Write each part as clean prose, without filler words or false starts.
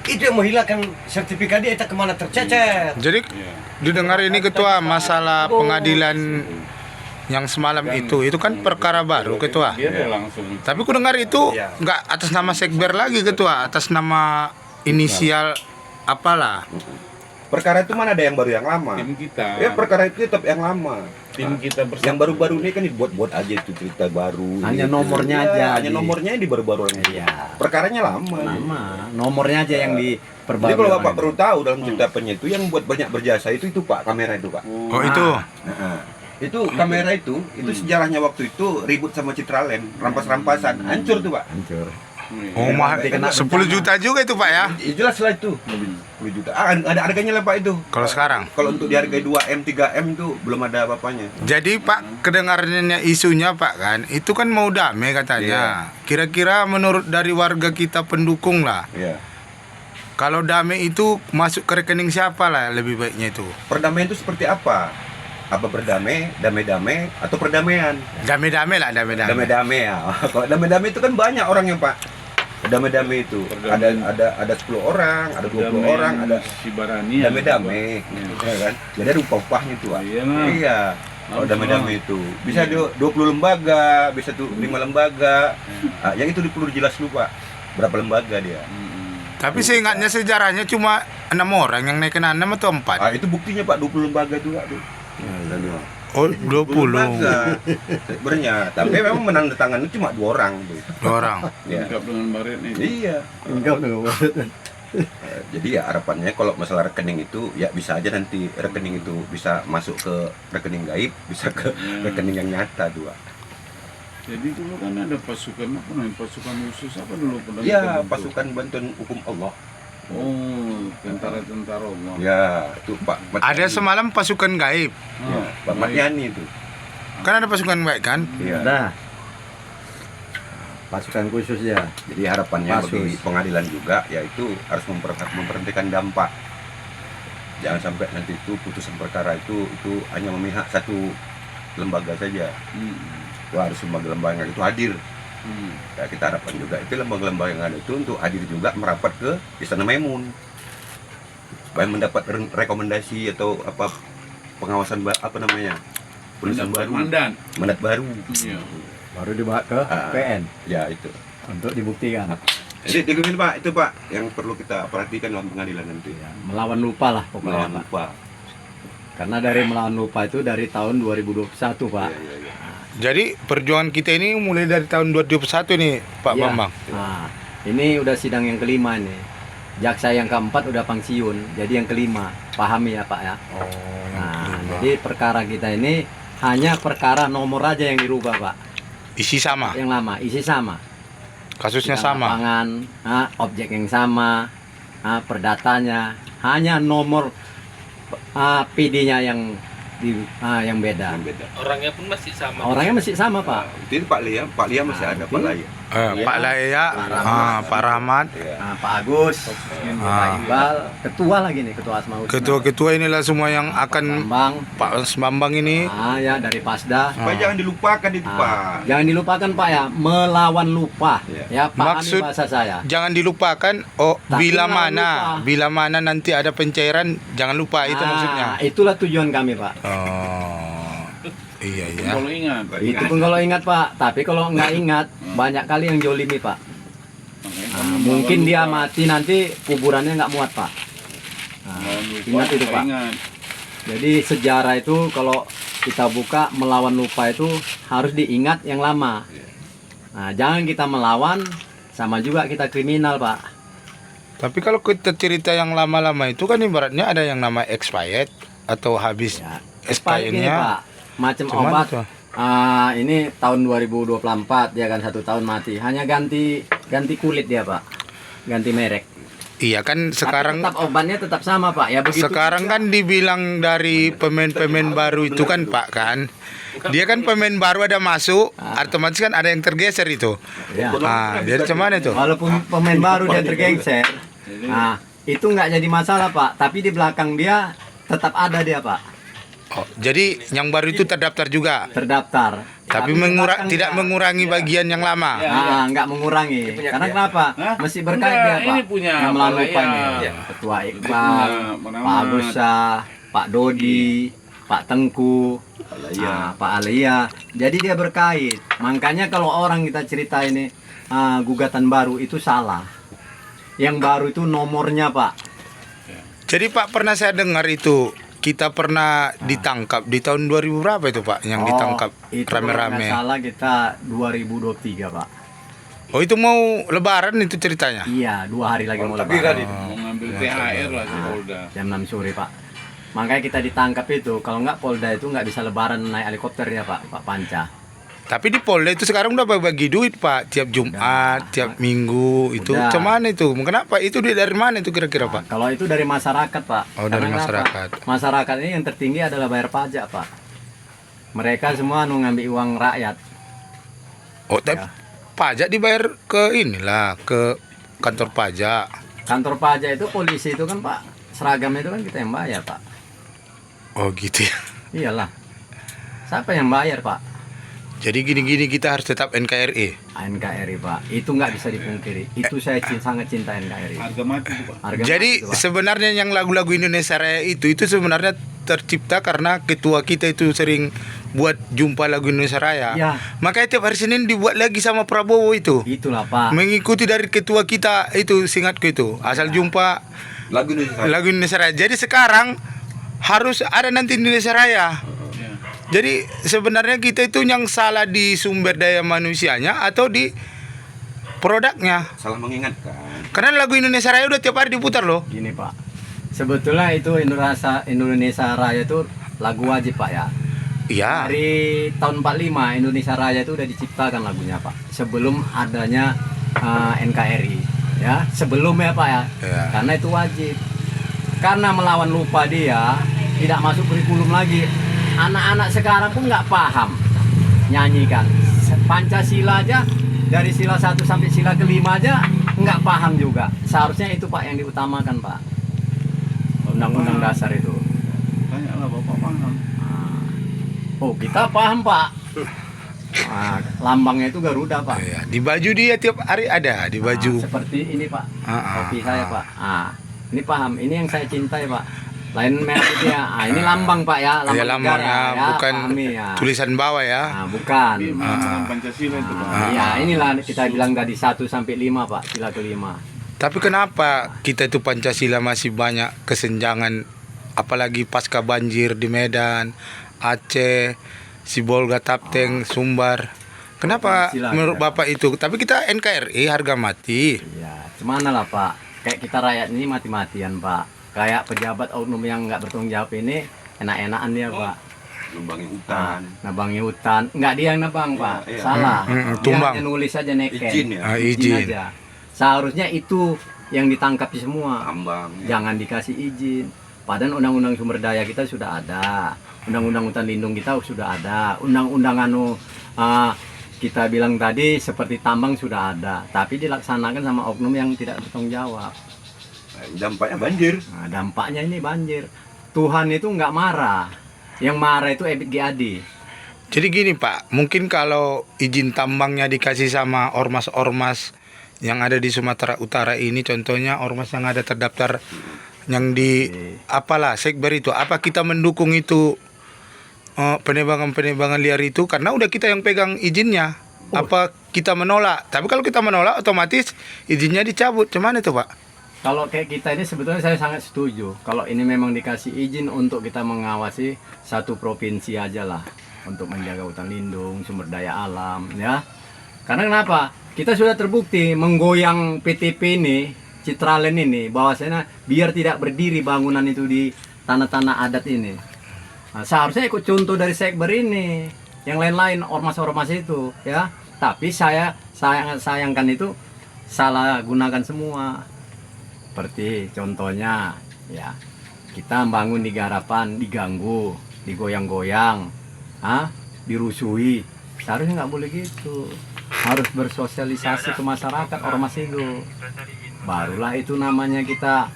Itu yang menghilangkan sertifikat dia, itu kemana tercecer. Jadi didengar ini ketua masalah pengadilan yang semalam itu kan perkara baru ketua. Tapi ku dengar itu nggak atas nama sekber lagi ketua, atas nama inisial apalah. Perkara itu mana ada yang baru yang lama? Tim kita. Ya perkara itu tetap yang lama. Tim kita bersama. Yang baru-baru ini kan dibuat-buat aja itu cerita baru. Hanya gitu. nomornya Iya, aja. Hanya nomornya yang di baru-baru ini. Iya. Perkaranya lama. Nama, nomornya aja yang diperbarui. Jadi kalau Bapak perlu tahu dalam cerita pennya itu yang buat banyak berjasa itu Pak, kamera itu Pak. Oh itu. Nah, itu kamera itu sejarahnya waktu itu ribut sama Citraland, rampas-rampasan, hancur tuh Pak. Hancur. Oh mah 10 juta juga itu Pak ya. Jelas lah itu 10 juta. Ada harganya lah Pak itu. Kalau sekarang. Kalau untuk dihargai 2M, 3M itu belum ada apa-apanya. Jadi Pak, kedengarannya isunya Pak kan, itu kan mau damai katanya. Kira-kira menurut dari warga kita pendukung lah. Iya. Kalau damai itu masuk ke rekening siapa lah lebih baiknya itu? Perdamaian itu seperti apa? Apa berdamai, damai-damai, atau perdamaian? Damai-damai lah, damai-damai. Damai-damai ya. Kalau damai-damai itu kan banyak orangnya Pak. Damai-damai itu ada 10 orang, ada 20 orang, ada si Barani. damai-damai, ya kan? Jadi ada upah-upahnya tuh. Pak. Iya, nah. Iya. Kalau damai-damai itu bisa 20 lembaga, bisa tuh 5 lembaga. Yang itu perlu jelas dulu Pak. Berapa lembaga dia? Tapi seingatnya sejarahnya cuma 6 orang yang naikin 6 atau 4? Itu buktinya Pak, 20 lembaga juga tuh. Oh 20 lembaga sebenarnya, tapi memang menandatangani cuma 2 orang tuh. 2 orang. Ya. Lengkap dengan baret nih. Iya. Enggak dong. Jadi ya harapannya kalau masalah rekening itu ya bisa aja nanti rekening itu bisa masuk ke rekening gaib, bisa ke rekening yang nyata tuh. Pak. Jadi dulu kan ada pasukan apa namanya? Pasukan khusus apa dulu pernah Iya, kita bentuk? pasukan bantuan hukum Allah. Oh, tentara-tentara Allah. Ya, itu Pak Ada semalam pasukan gaib. Ya, Pak Matiani itu. Kan ada pasukan gaib kan? Iya. Ada. Pasukan khusus ya. Jadi harapannya Pasus. bagi pengadilan juga yaitu harus memperhentikan dampak. Jangan sampai nanti itu putusan perkara itu hanya memihak satu lembaga saja. Itu harus lembaga-lembaga itu hadir. Ya, kita harapkan juga itu lembaga-lembaga yang ada itu untuk hadir juga merapat ke Istana Maimun supaya mendapat rekomendasi atau apa pengawasan apa namanya penulisan baru, mandat baru. Iya. Baru dibawa ke PN Ya itu. untuk dibuktikan. Jadi itu Pak, itu Pak yang perlu kita perhatikan dalam pengadilan nanti. Ya, melawan lupa lah pokoknya Melawan Pak. lupa. Karena dari melawan lupa itu dari tahun 2021 Pak. Iya. Jadi perjuangan kita ini mulai dari tahun 2021 nih Pak Iya. Bambang. Nah, ini udah sidang yang kelima nih. Jaksa yang keempat udah pensiun, jadi yang kelima. Pahami ya Pak ya. Oh, Nah, jadi perkara kita ini hanya perkara nomor aja yang dirubah Pak. isi sama, Yang lama, isi sama. kasusnya Bidang sama. lapangan, objek yang sama, perdatanya, hanya nomor PD-nya yang beda. Yang beda. Orangnya pun masih sama. Orangnya masih sama Pak. Itu Pak Lia masih ada Pak Lia. Pak Laya, Pak Rahmat, Pak Agus, Pak Iqbal, ketua lagi nih, ketua Asma Husna. ketua-ketua inilah semua yang akan Bambang, Pak Bambang ini. ya dari Pasda. Supaya jangan dilupakan itu Pak. Jangan dilupakan Pak ya, melawan lupa. Iya. Ya, pahami Maksud bahasa saya. jangan dilupakan. Oh, Tapi bila jangan lupa. bila mana nanti ada pencairan, jangan lupa itu maksudnya. Itulah tujuan kami Pak. Oh, iya ya. Kalau ingat, Itu pun kalau ingat Pak, tapi kalau nggak ingat banyak kali yang jolimi Pak. Mungkin dia mati nanti kuburannya nggak muat Pak. Ingat itu Pak. Jadi sejarah itu kalau kita buka melawan lupa itu harus diingat yang lama. Nah, jangan kita melawan sama juga kita kriminal Pak. Tapi kalau kita cerita yang lama-lama itu kan ibaratnya ada yang nama expired atau habis Ya, expired ini, expirednya. Pak, macam Cuman obat. itu. Ini tahun 2024 dia kan 1 tahun mati. Hanya ganti kulit dia Pak, ganti merek. Iya kan Tapi sekarang tetap obatnya tetap sama Pak. Ya begitu. sekarang kan dibilang dari pemain-pemain baru itu kan Pak kan. Dia kan pemain baru ada masuk, otomatis kan ada yang tergeser itu. Ya. Jadi cuman itu. Walaupun pemain baru dia tergeser, itu nggak jadi masalah Pak. Tapi di belakang dia tetap ada dia Pak, Oh, jadi yang baru itu terdaftar juga. terdaftar. Tapi tidak mengurangi bagian yang lama. Nggak mengurangi. punya Karena dia. kenapa? Hah? Mesti berkait Enggak, dia, Pak. ini punya yang melalui Pak Pak ini. Laya. Ketua Dia Iqbal, punya Pak Agus Syah, Pak Dodi, Pak Tengku, Iya. Pak Alia. Jadi dia berkait. Makanya kalau orang kita cerita ini gugatan baru itu salah. Yang baru itu nomornya, Pak. Jadi Pak, pernah saya dengar itu kita pernah ditangkap di tahun 2000 berapa itu Pak yang ditangkap itu kalau nggak rame-rame. salah kita 2023, Pak. Oh, itu mau lebaran itu ceritanya. Iya, 2 hari lagi mau Tapi lebaran. tadi Mau ngambil THR lah si Polda. Jam 6 sore, Pak. Makanya kita ditangkap itu. Kalau nggak Polda itu nggak bisa lebaran naik helikopter ya, Pak Panca. Tapi di Polda itu sekarang udah bagi duit Pak, tiap Jumat, tiap Minggu itu. Udah. Cuman itu, kenapa? Itu dari mana itu kira-kira Pak? Kalau itu dari masyarakat, Pak. Oh, dari Karena masyarakat. kenapa? Masyarakat ini yang tertinggi adalah bayar pajak, Pak. Mereka semua ngambil uang rakyat. Oh, tapi Ya. pajak dibayar ke inilah, ke kantor pajak. Kantor pajak itu polisi itu kan, Pak. Seragamnya itu kan kita yang bayar, Pak. Oh, gitu ya. Iyalah. Siapa yang bayar, Pak? Jadi gini-gini kita harus tetap NKRI. NKRI, Pak. Itu nggak bisa dipungkiri. Itu saya sangat cinta NKRI. Harga mati tuh, Pak. Harga Jadi mati itu, Pak. sebenarnya yang lagu-lagu Indonesia Raya itu sebenarnya tercipta karena ketua kita itu sering buat jumpa lagu Indonesia Raya. Ya. Makanya tiap hari Senin dibuat lagi sama Prabowo itu. Itulah, Pak. Mengikuti dari ketua kita itu, seingatku itu. Asal jumpa Lagu Indonesia. lagu Indonesia Raya. Jadi sekarang harus ada nanti Indonesia Raya. Ya. Jadi sebenarnya kita itu yang salah di sumber daya manusianya atau di produknya. Salah mengingatkan. Karena lagu Indonesia Raya udah tiap hari diputar loh. Gini, Pak. Sebetulnya itu Indonesia Raya itu lagu wajib, Pak, ya. Iya. Dari tahun 45 Indonesia Raya itu udah diciptakan lagunya, Pak. Sebelum adanya NKRI, ya. Sebelumnya, Pak, ya. Iya. Karena itu wajib. Karena melawan lupa dia tidak masuk kurikulum lagi. Anak-anak sekarang pun nggak paham nyanyikan Pancasila aja, dari sila 1 sampai sila ke-5 aja nggak paham juga. Seharusnya itu, Pak, yang diutamakan, Pak. Undang-undang dasar itu. Tanya lah Bapak paham. Oh, kita paham, Pak. Lambangnya itu Garuda, Pak. Iya, di baju dia tiap hari ada di baju. Seperti ini, Pak. Ah, Kopi saya, Pak. Ini paham. Ini yang saya cintai, Pak. Lain merek dia. Ini lambang, Pak, ya. Lambang Ya lambangnya negara, ya. bukan Pahami, ya. tulisan bawah ya. Bukan. Ini melambangkan Pancasila itu, Pak. Iya, inilah kita bilang tadi 1 sampai 5, Pak. Sila ke-5. Tapi kenapa kita itu Pancasila masih banyak kesenjangan, apalagi pasca banjir di Medan, Aceh, Sibolga, Tapteng, Sumbar. Kenapa Pancasila, menurut ya. Bapak itu? Tapi kita NKRI harga mati. Iya, gimana lah, Pak. Kayak kita rakyat ini mati-matian, Pak. Kayak pejabat oknum yang nggak bertanggung jawab ini enak-enakan dia, Pak. Lumbangi hutan. Nabangi hutan. Nggak dia yang nabang, Pak. Iya. Salah. Dia tumbang. hanya nulis aja neken. Izin ya. Izin. aja. Seharusnya itu yang ditangkap semua. Tambang. Ya. Jangan dikasih izin. Padahal undang-undang sumber daya kita sudah ada. Undang-undang hutan lindung kita sudah ada. Undang-undang kita bilang tadi seperti tambang sudah ada. Tapi dilaksanakan sama oknum yang tidak bertanggung jawab. Dampaknya banjir. Nah, dampaknya ini banjir. Tuhan itu nggak marah. Yang marah itu Ebit GAD. Jadi gini Pak, mungkin kalau izin tambangnya dikasih sama ormas-ormas yang ada di Sumatera Utara ini, contohnya ormas yang ada terdaftar yang di apalah sekber itu, apa kita mendukung itu penebangan-penebangan liar itu karena udah kita yang pegang izinnya? Apa kita menolak? Tapi kalau kita menolak otomatis izinnya dicabut. Cuman itu Pak? Kalau kayak kita ini sebetulnya saya sangat setuju. Kalau ini memang dikasih izin untuk kita mengawasi satu provinsi aja lah, untuk menjaga hutan lindung, sumber daya alam, ya. Karena kenapa? Kita sudah terbukti menggoyang PTP ini, Citraland ini, bahwasanya biar tidak berdiri bangunan itu di tanah-tanah adat ini. Nah, seharusnya ikut contoh dari sekber ini, yang lain-lain ormas-ormas itu, ya. Tapi saya sayangkan itu salah gunakan semua. Seperti contohnya, ya, kita bangun di garapan diganggu, digoyang-goyang, dirusui. Seharusnya nggak boleh gitu. Harus bersosialisasi ke masyarakat ormas itu. Barulah itu namanya kita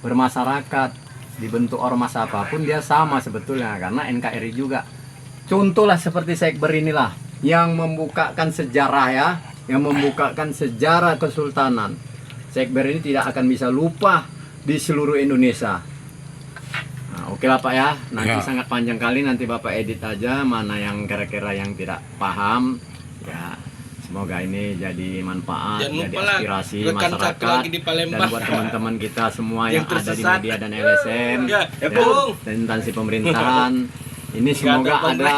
bermasyarakat. Dibentuk ormas apapun dia sama sebetulnya, karena NKRI juga. Contohlah seperti sekber inilah, yang membukakan sejarah ya, yang membukakan sejarah Kesultanan. Sekber ini tidak akan bisa lupa di seluruh Indonesia. Nah, oke lah Pak ya, nanti Ya. sangat panjang kali, nanti Bapak edit aja mana yang kira-kira yang tidak paham. Ya, semoga ini jadi manfaat, Jangan jadi lupa lah, aspirasi rekan satu masyarakat lagi di Palembang. dan buat teman-teman kita semua yang Yang ada di tersesat. media dan LSM Ya, dan Bung. instansi pemerintahan. Ini semoga Bang, ada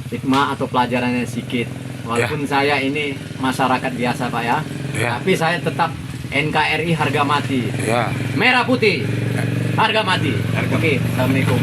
hikmah atau pelajaran yang sedikit. Walaupun saya ini masyarakat biasa Pak ya, Ya. tapi saya tetap NKRI harga mati. Ya. Merah putih harga mati. Oke, assalamualaikum.